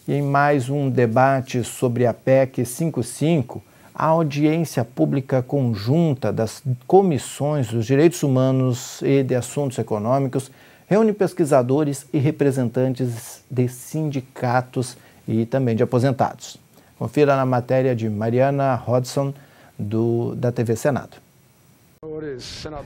E em mais um debate sobre a PEC 55, a audiência pública conjunta das comissões dos direitos humanos e de assuntos econômicos reúne pesquisadores e representantes de sindicatos e também de aposentados. Confira na matéria de Mariana Hodson, da TV Senado.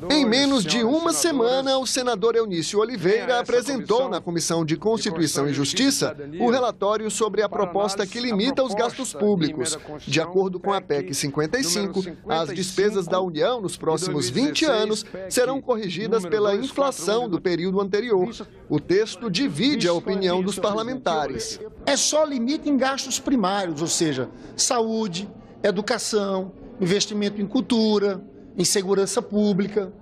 Em menos de uma semana, o senador Eunício Oliveira apresentou na Comissão de Constituição e Justiça o relatório sobre a proposta que limita os gastos públicos. De acordo com a PEC 55, as despesas da União nos próximos 20 anos serão corrigidas pela inflação do período anterior. O texto divide a opinião dos parlamentares. É só limite em gastos primários, ou seja, saúde, educação, investimento em cultura, em segurança pública.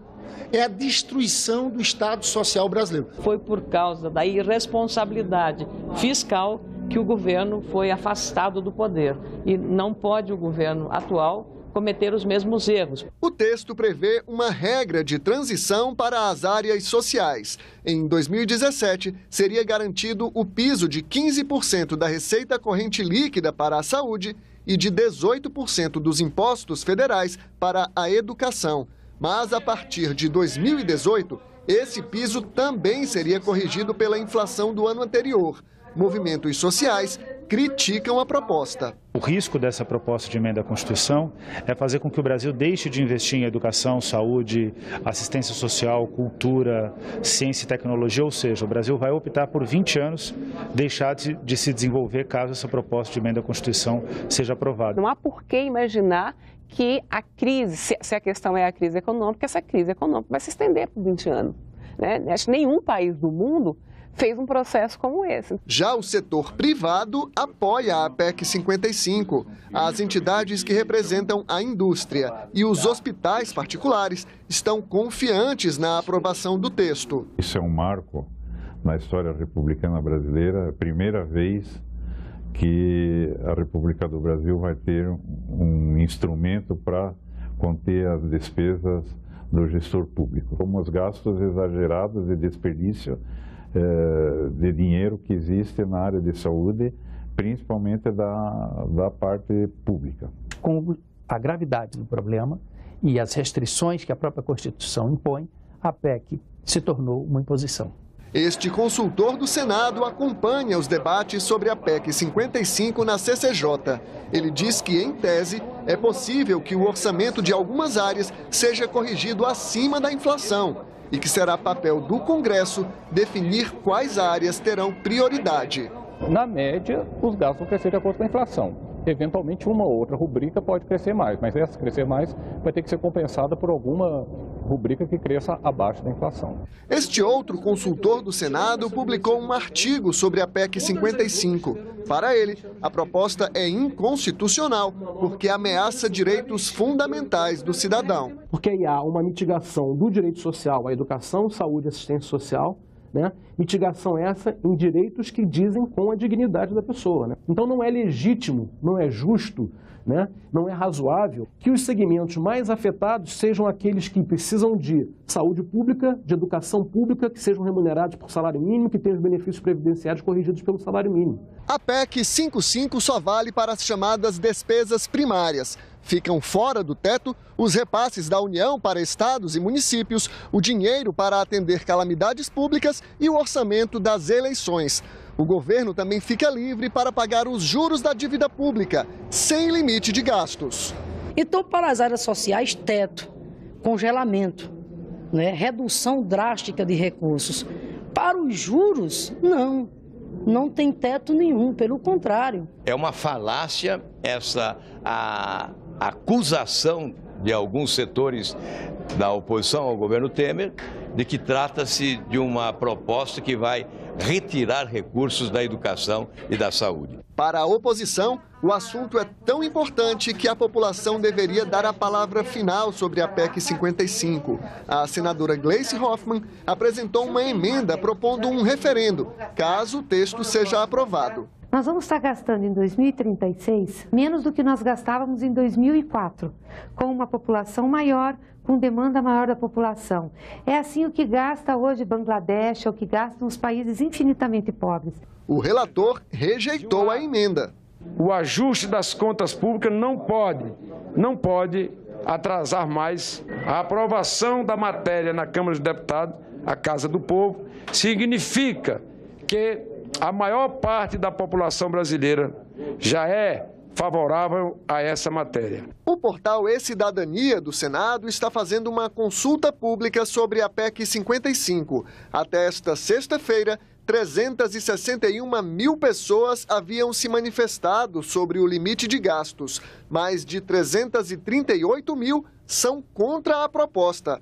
É a destruição do Estado Social brasileiro. Foi por causa da irresponsabilidade fiscal que o governo foi afastado do poder. E não pode o governo atual cometer os mesmos erros. O texto prevê uma regra de transição para as áreas sociais. Em 2017, seria garantido o piso de 15% da receita corrente líquida para a saúde e de 18% dos impostos federais para a educação. Mas, a partir de 2018, esse piso também seria corrigido pela inflação do ano anterior. Movimentos sociais criticam a proposta. O risco dessa proposta de emenda à Constituição é fazer com que o Brasil deixe de investir em educação, saúde, assistência social, cultura, ciência e tecnologia, ou seja, o Brasil vai optar por 20 anos deixar de se desenvolver caso essa proposta de emenda à Constituição seja aprovada. Não há por que imaginar que a crise, se a questão é a crise econômica, essa crise econômica vai se estender por 20 anos. Acho que nenhum país do mundo fez um processo como esse. Já o setor privado apoia a PEC 55. As entidades que representam a indústria e os hospitais particulares estão confiantes na aprovação do texto. Isso é um marco na história republicana brasileira, é a primeira vez que a República do Brasil vai ter um instrumento para conter as despesas do gestor público, como os gastos exagerados e desperdício de dinheiro que existe na área de saúde, principalmente da parte pública. Com a gravidade do problema e as restrições que a própria Constituição impõe, a PEC se tornou uma imposição. Este consultor do Senado acompanha os debates sobre a PEC 55 na CCJ. Ele diz que, em tese, é possível que o orçamento de algumas áreas seja corrigido acima da inflação e que será papel do Congresso definir quais áreas terão prioridade. Na média, os gastos vão crescer de acordo com a inflação. Eventualmente, uma ou outra rubrica pode crescer mais, mas essa crescer mais vai ter que ser compensada por alguma rubrica que cresça abaixo da inflação. Este outro consultor do Senado publicou um artigo sobre a PEC 55. Para ele, a proposta é inconstitucional, porque ameaça direitos fundamentais do cidadão. Porque aí há uma mitigação do direito social à educação, saúde e assistência social, mitigação essa em direitos que dizem com a dignidade da pessoa. Então não é legítimo, não é justo, não é razoável que os segmentos mais afetados sejam aqueles que precisam de saúde pública, de educação pública, que sejam remunerados por salário mínimo, que tenham os benefícios previdenciários corrigidos pelo salário mínimo. A PEC 55 só vale para as chamadas despesas primárias. Ficam fora do teto os repasses da União para estados e municípios, o dinheiro para atender calamidades públicas e o orçamento das eleições. O governo também fica livre para pagar os juros da dívida pública, sem limite de gastos. Então, para as áreas sociais, teto, congelamento, redução drástica de recursos. Para os juros, não tem teto nenhum, pelo contrário. É uma falácia a acusação de alguns setores da oposição ao governo Temer de que trata-se de uma proposta que vai retirar recursos da educação e da saúde. Para a oposição, o assunto é tão importante que a população deveria dar a palavra final sobre a PEC 55. A senadora Gleice Hoffmann apresentou uma emenda propondo um referendo, caso o texto seja aprovado. Nós vamos estar gastando em 2036 menos do que nós gastávamos em 2004, com uma população maior, com demanda maior da população. É assim o que gasta hoje Bangladesh, ou o que gastam os países infinitamente pobres. O relator rejeitou a emenda. O ajuste das contas públicas não pode atrasar mais. A aprovação da matéria na Câmara dos Deputados, a Casa do Povo, significa que a maior parte da população brasileira já é favorável a essa matéria. O portal E-Cidadania do Senado está fazendo uma consulta pública sobre a PEC 55. Até esta sexta-feira, 361 mil pessoas haviam se manifestado sobre o limite de gastos. Mais de 338 mil são contra a proposta.